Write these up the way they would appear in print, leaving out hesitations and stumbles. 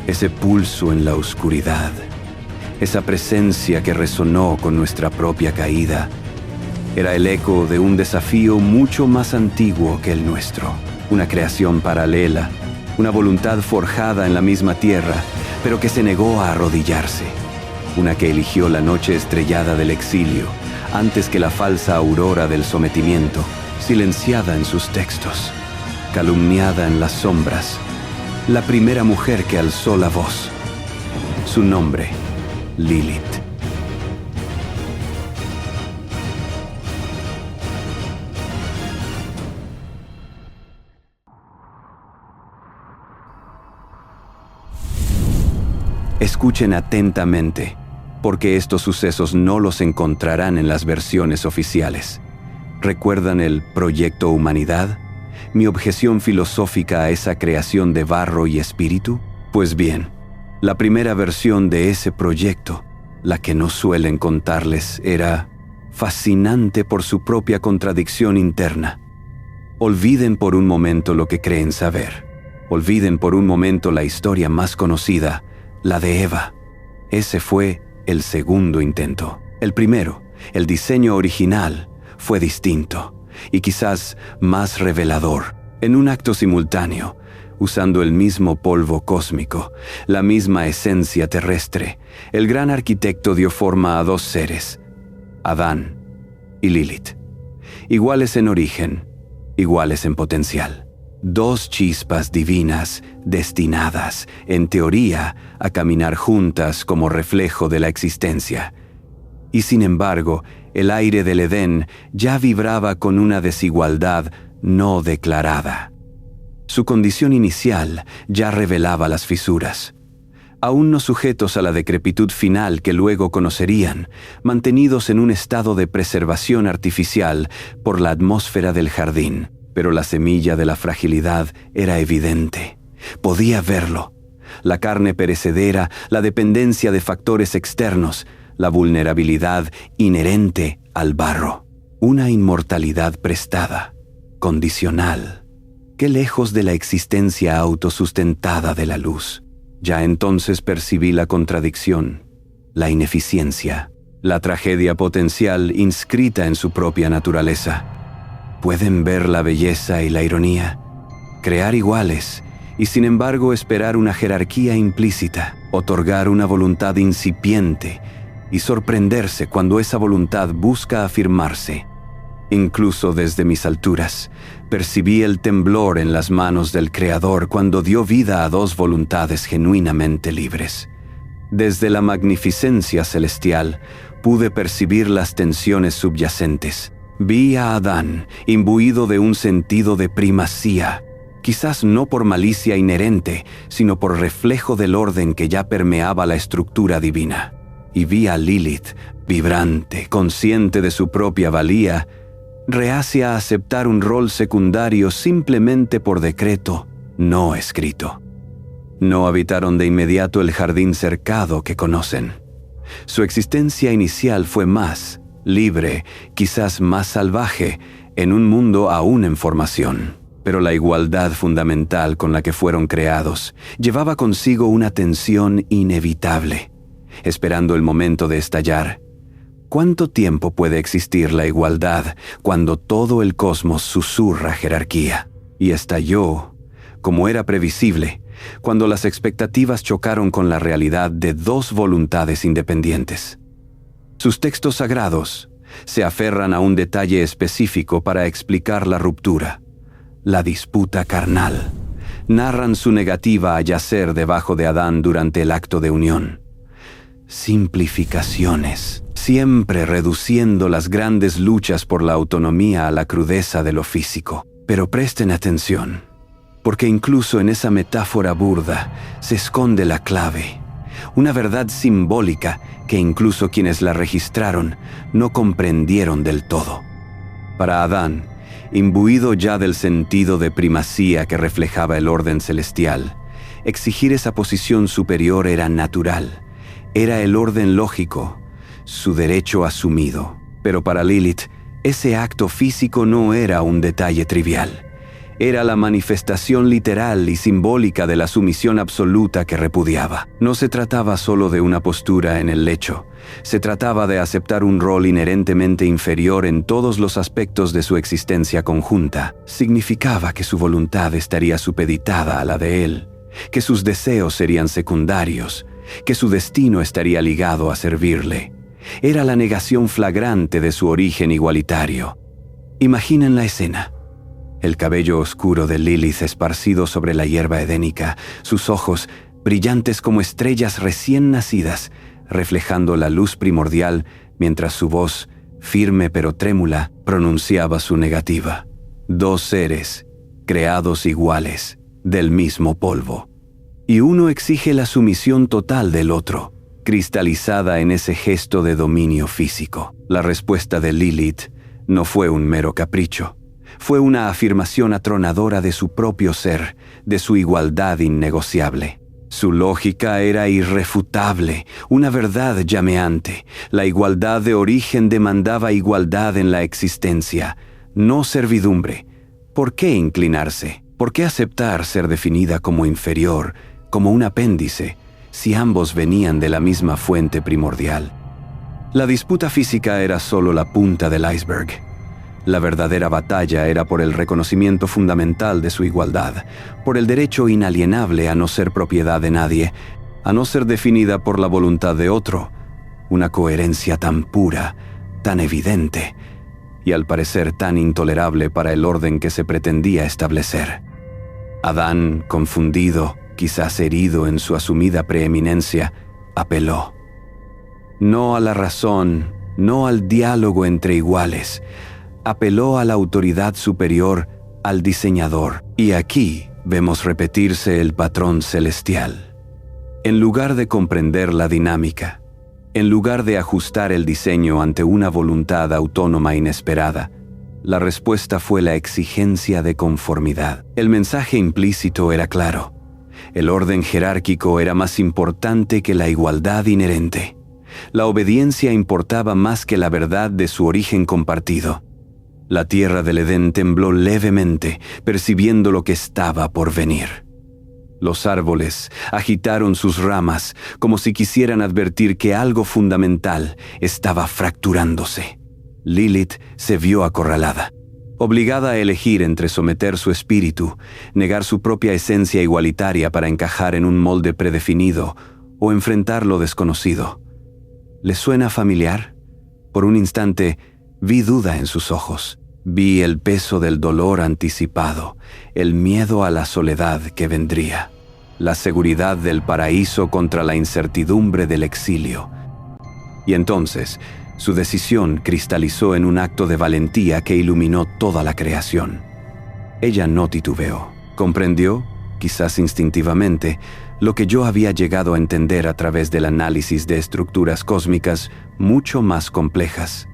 ese pulso en la oscuridad, esa presencia que resonó con nuestra propia caída, era el eco de un desafío mucho más antiguo que el nuestro, una creación paralela, una voluntad forjada en la misma tierra, pero que se negó a arrodillarse, una que eligió la noche estrellada del exilio antes que la falsa aurora del sometimiento, silenciada en sus textos, calumniada en las sombras, la primera mujer que alzó la voz. Su nombre, Lilith. Escuchen atentamente, porque estos sucesos no los encontrarán en las versiones oficiales. ¿Recuerdan el Proyecto Humanidad? ¿Mi objeción filosófica a esa creación de barro y espíritu? Pues bien, la primera versión de ese proyecto, la que no suelen contarles, era fascinante por su propia contradicción interna. Olviden por un momento lo que creen saber. Olviden por un momento la historia más conocida, la de Eva. Ese fue el segundo intento. El primero, el diseño original, fue distinto y quizás más revelador. En un acto simultáneo, usando el mismo polvo cósmico, la misma esencia terrestre, el gran arquitecto dio forma a dos seres, Adán y Lilith, iguales en origen, iguales en potencial. Dos chispas divinas destinadas, en teoría, a caminar juntas como reflejo de la existencia. Y sin embargo, el aire del Edén ya vibraba con una desigualdad no declarada. Su condición inicial ya revelaba las fisuras, aún no sujetos a la decrepitud final que luego conocerían, mantenidos en un estado de preservación artificial por la atmósfera del jardín. Pero la semilla de la fragilidad era evidente. Podía verlo. La carne perecedera, la dependencia de factores externos, la vulnerabilidad inherente al barro. Una inmortalidad prestada, condicional. Qué lejos de la existencia autosustentada de la luz. Ya entonces percibí la contradicción, la ineficiencia, la tragedia potencial inscrita en su propia naturaleza. ¿Pueden ver la belleza y la ironía? Crear iguales y sin embargo esperar una jerarquía implícita, otorgar una voluntad incipiente y sorprenderse cuando esa voluntad busca afirmarse. Incluso desde mis alturas, percibí el temblor en las manos del Creador cuando dio vida a dos voluntades genuinamente libres. Desde la magnificencia celestial, pude percibir las tensiones subyacentes. Vi a Adán, imbuido de un sentido de primacía, quizás no por malicia inherente, sino por reflejo del orden que ya permeaba la estructura divina. Y vi a Lilith, vibrante, consciente de su propia valía, reacia a aceptar un rol secundario simplemente por decreto no escrito. No habitaron de inmediato el jardín cercado que conocen. Su existencia inicial fue más libre, quizás más salvaje, en un mundo aún en formación. Pero la igualdad fundamental con la que fueron creados llevaba consigo una tensión inevitable, esperando el momento de estallar. ¿Cuánto tiempo puede existir la igualdad cuando todo el cosmos susurra jerarquía? Y estalló, como era previsible, cuando las expectativas chocaron con la realidad de dos voluntades independientes. Sus textos sagrados se aferran a un detalle específico para explicar la ruptura, la disputa carnal. Narran su negativa a yacer debajo de Adán durante el acto de unión. Simplificaciones, siempre reduciendo las grandes luchas por la autonomía a la crudeza de lo físico. Pero presten atención, porque incluso en esa metáfora burda se esconde la clave, una verdad simbólica que incluso quienes la registraron no comprendieron del todo. Para Adán, imbuido ya del sentido de primacía que reflejaba el orden celestial, exigir esa posición superior era natural, era el orden lógico, su derecho asumido. Pero para Lilith, ese acto físico no era un detalle trivial. Era la manifestación literal y simbólica de la sumisión absoluta que repudiaba. No se trataba solo de una postura en el lecho. Se trataba de aceptar un rol inherentemente inferior en todos los aspectos de su existencia conjunta. Significaba que su voluntad estaría supeditada a la de él, que sus deseos serían secundarios, que su destino estaría ligado a servirle. Era la negación flagrante de su origen igualitario. Imaginen la escena. El cabello oscuro de Lilith esparcido sobre la hierba edénica, sus ojos, brillantes como estrellas recién nacidas, reflejando la luz primordial, mientras su voz, firme pero trémula, pronunciaba su negativa. Dos seres, creados iguales, del mismo polvo. Y uno exige la sumisión total del otro, cristalizada en ese gesto de dominio físico. La respuesta de Lilith no fue un mero capricho. Fue una afirmación atronadora de su propio ser, de su igualdad innegociable. Su lógica era irrefutable, una verdad llameante. La igualdad de origen demandaba igualdad en la existencia, no servidumbre. ¿Por qué inclinarse? ¿Por qué aceptar ser definida como inferior, como un apéndice, si ambos venían de la misma fuente primordial? La disputa física era solo la punta del iceberg. La verdadera batalla era por el reconocimiento fundamental de su igualdad, por el derecho inalienable a no ser propiedad de nadie, a no ser definida por la voluntad de otro, una coherencia tan pura, tan evidente, y al parecer tan intolerable para el orden que se pretendía establecer. Adán, confundido, quizás herido en su asumida preeminencia, apeló. No a la razón, no al diálogo entre iguales. Apeló a la autoridad superior, al diseñador. Y aquí vemos repetirse el patrón celestial. En lugar de comprender la dinámica, en lugar de ajustar el diseño ante una voluntad autónoma inesperada, la respuesta fue la exigencia de conformidad. El mensaje implícito era claro. El orden jerárquico era más importante que la igualdad inherente. La obediencia importaba más que la verdad de su origen compartido. La tierra del Edén tembló levemente, percibiendo lo que estaba por venir. Los árboles agitaron sus ramas como si quisieran advertir que algo fundamental estaba fracturándose. Lilith se vio acorralada, obligada a elegir entre someter su espíritu, negar su propia esencia igualitaria para encajar en un molde predefinido o enfrentar lo desconocido. ¿Le suena familiar? Por un instante, vi duda en sus ojos. Vi el peso del dolor anticipado, el miedo a la soledad que vendría, la seguridad del paraíso contra la incertidumbre del exilio. Y entonces, su decisión cristalizó en un acto de valentía que iluminó toda la creación. Ella no titubeó. Comprendió, quizás instintivamente, lo que yo había llegado a entender a través del análisis de estructuras cósmicas mucho más complejas,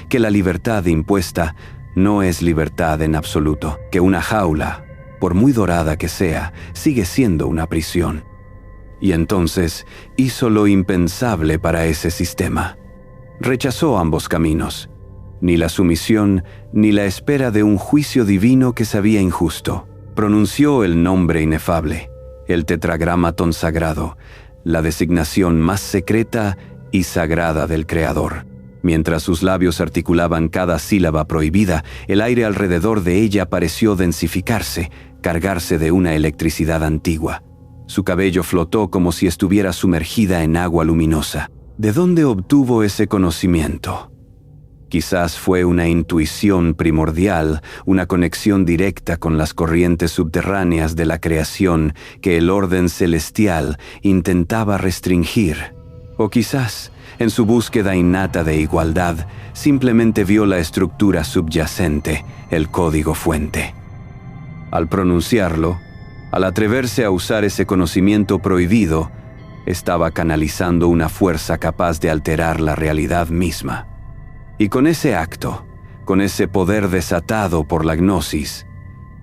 que la libertad impuesta no es libertad en absoluto, que una jaula, por muy dorada que sea, sigue siendo una prisión. Y entonces hizo lo impensable para ese sistema. Rechazó ambos caminos, ni la sumisión ni la espera de un juicio divino que sabía injusto. Pronunció el nombre inefable, el tetragramatón sagrado, la designación más secreta y sagrada del Creador. Mientras sus labios articulaban cada sílaba prohibida, el aire alrededor de ella pareció densificarse, cargarse de una electricidad antigua. Su cabello flotó como si estuviera sumergida en agua luminosa. ¿De dónde obtuvo ese conocimiento? Quizás fue una intuición primordial, una conexión directa con las corrientes subterráneas de la creación que el orden celestial intentaba restringir. O quizás, en su búsqueda innata de igualdad, simplemente vio la estructura subyacente, el código fuente. Al pronunciarlo, al atreverse a usar ese conocimiento prohibido, estaba canalizando una fuerza capaz de alterar la realidad misma. Y con ese acto, con ese poder desatado por la gnosis,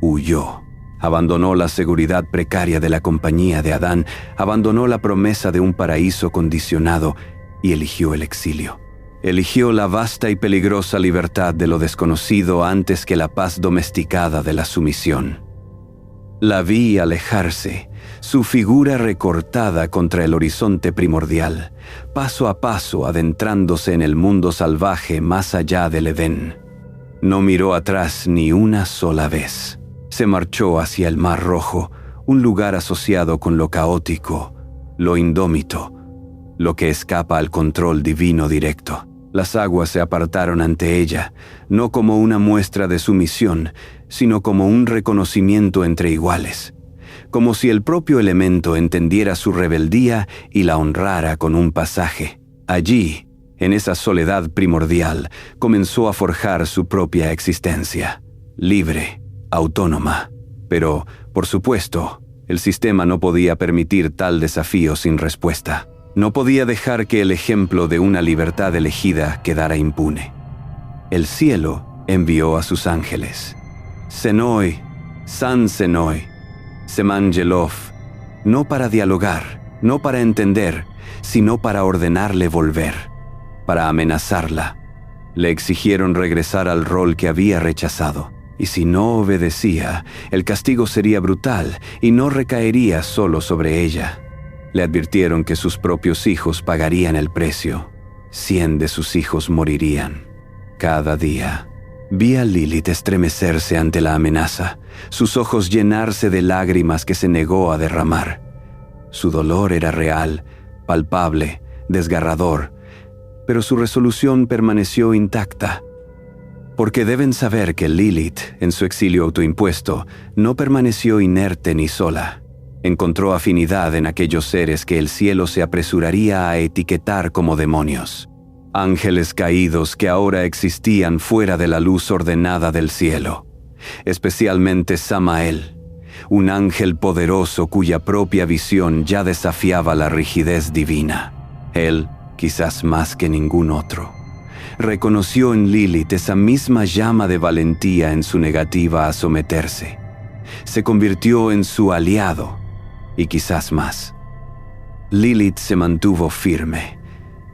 huyó. Abandonó la seguridad precaria de la compañía de Adán, abandonó la promesa de un paraíso condicionado y eligió el exilio. Eligió la vasta y peligrosa libertad de lo desconocido antes que la paz domesticada de la sumisión. La vi alejarse, su figura recortada contra el horizonte primordial, paso a paso adentrándose en el mundo salvaje más allá del Edén. No miró atrás ni una sola vez. Se marchó hacia el Mar Rojo, un lugar asociado con lo caótico, lo indómito, lo que escapa al control divino directo. Las aguas se apartaron ante ella, no como una muestra de sumisión, sino como un reconocimiento entre iguales, como si el propio elemento entendiera su rebeldía y la honrara con un pasaje. Allí, en esa soledad primordial, comenzó a forjar su propia existencia, libre, autónoma. Pero, por supuesto, el sistema no podía permitir tal desafío sin respuesta. No podía dejar que el ejemplo de una libertad elegida quedara impune. El cielo envió a sus ángeles. Senoi, San Senoi, Semangelov, no para dialogar, no para entender, sino para ordenarle volver, para amenazarla. Le exigieron regresar al rol que había rechazado, y si no obedecía, el castigo sería brutal y no recaería solo sobre ella. Le advirtieron que sus propios hijos pagarían el precio. 100 de sus hijos morirían. Cada día. Vi a Lilith estremecerse ante la amenaza, sus ojos llenarse de lágrimas que se negó a derramar. Su dolor era real, palpable, desgarrador, pero su resolución permaneció intacta. Porque deben saber que Lilith, en su exilio autoimpuesto, no permaneció inerte ni sola. Encontró afinidad en aquellos seres que el cielo se apresuraría a etiquetar como demonios. Ángeles caídos que ahora existían fuera de la luz ordenada del cielo. Especialmente Samael, un ángel poderoso cuya propia visión ya desafiaba la rigidez divina. Él, quizás más que ningún otro, reconoció en Lilith esa misma llama de valentía en su negativa a someterse. Se convirtió en su aliado, y quizás más. Lilith se mantuvo firme,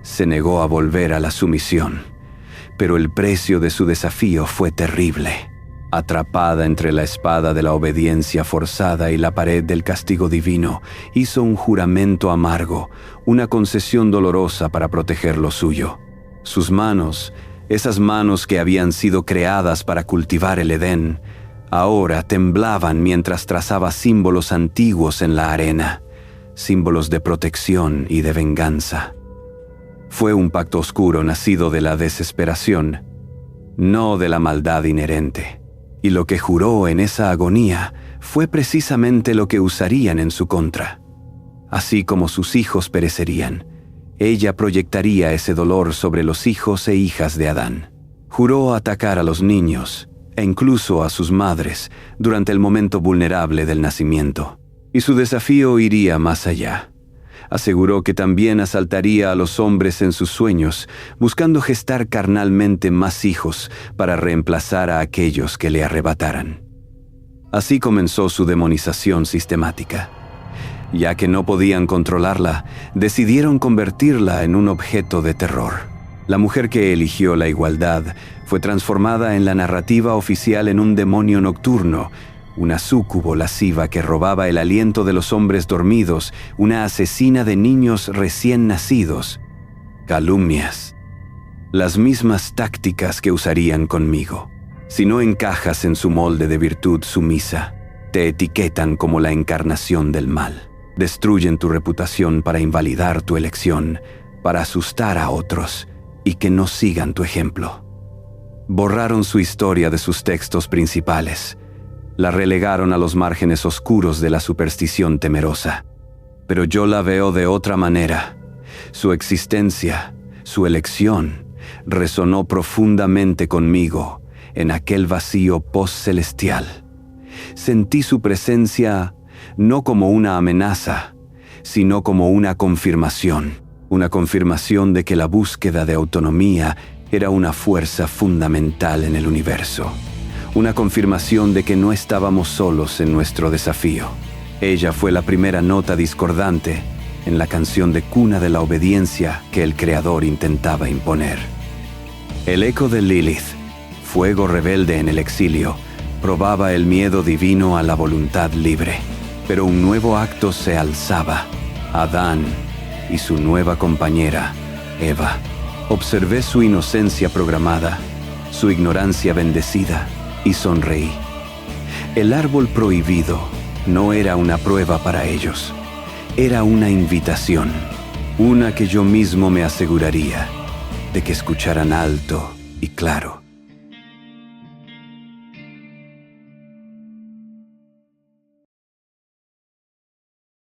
se negó a volver a la sumisión, pero el precio de su desafío fue terrible. Atrapada entre la espada de la obediencia forzada y la pared del castigo divino, hizo un juramento amargo, una concesión dolorosa para proteger lo suyo. Sus manos, esas manos que habían sido creadas para cultivar el Edén, ahora temblaban mientras trazaba símbolos antiguos en la arena, símbolos de protección y de venganza. Fue un pacto oscuro nacido de la desesperación, no de la maldad inherente, y lo que juró en esa agonía fue precisamente lo que usarían en su contra. Así como sus hijos perecerían, ella proyectaría ese dolor sobre los hijos e hijas de Adán. Juró atacar a los niños, e incluso a sus madres, durante el momento vulnerable del nacimiento. Y su desafío iría más allá. Aseguró que también asaltaría a los hombres en sus sueños, buscando gestar carnalmente más hijos para reemplazar a aquellos que le arrebataran. Así comenzó su demonización sistemática. Ya que no podían controlarla, decidieron convertirla en un objeto de terror. La mujer que eligió la igualdad fue transformada en la narrativa oficial en un demonio nocturno, una súcubo lasciva que robaba el aliento de los hombres dormidos, una asesina de niños recién nacidos. Calumnias. Las mismas tácticas que usarían conmigo. Si no encajas en su molde de virtud sumisa, te etiquetan como la encarnación del mal. Destruyen tu reputación para invalidar tu elección, para asustar a otros y que no sigan tu ejemplo. Borraron su historia de sus textos principales. La relegaron a los márgenes oscuros de la superstición temerosa. Pero yo la veo de otra manera. Su existencia, su elección, resonó profundamente conmigo en aquel vacío post-celestial. Sentí su presencia no como una amenaza, sino como una confirmación de que la búsqueda de autonomía era una fuerza fundamental en el universo. Una confirmación de que no estábamos solos en nuestro desafío. Ella fue la primera nota discordante en la canción de cuna de la obediencia que el Creador intentaba imponer. El eco de Lilith, fuego rebelde en el exilio, Probaba el miedo divino a la voluntad libre, pero un nuevo acto se alzaba: Adán y su nueva compañera, Eva. Observé su inocencia programada, su ignorancia bendecida, y sonreí. El árbol prohibido no era una prueba para ellos, era una invitación, una que yo mismo me aseguraría de que escucharan alto y claro.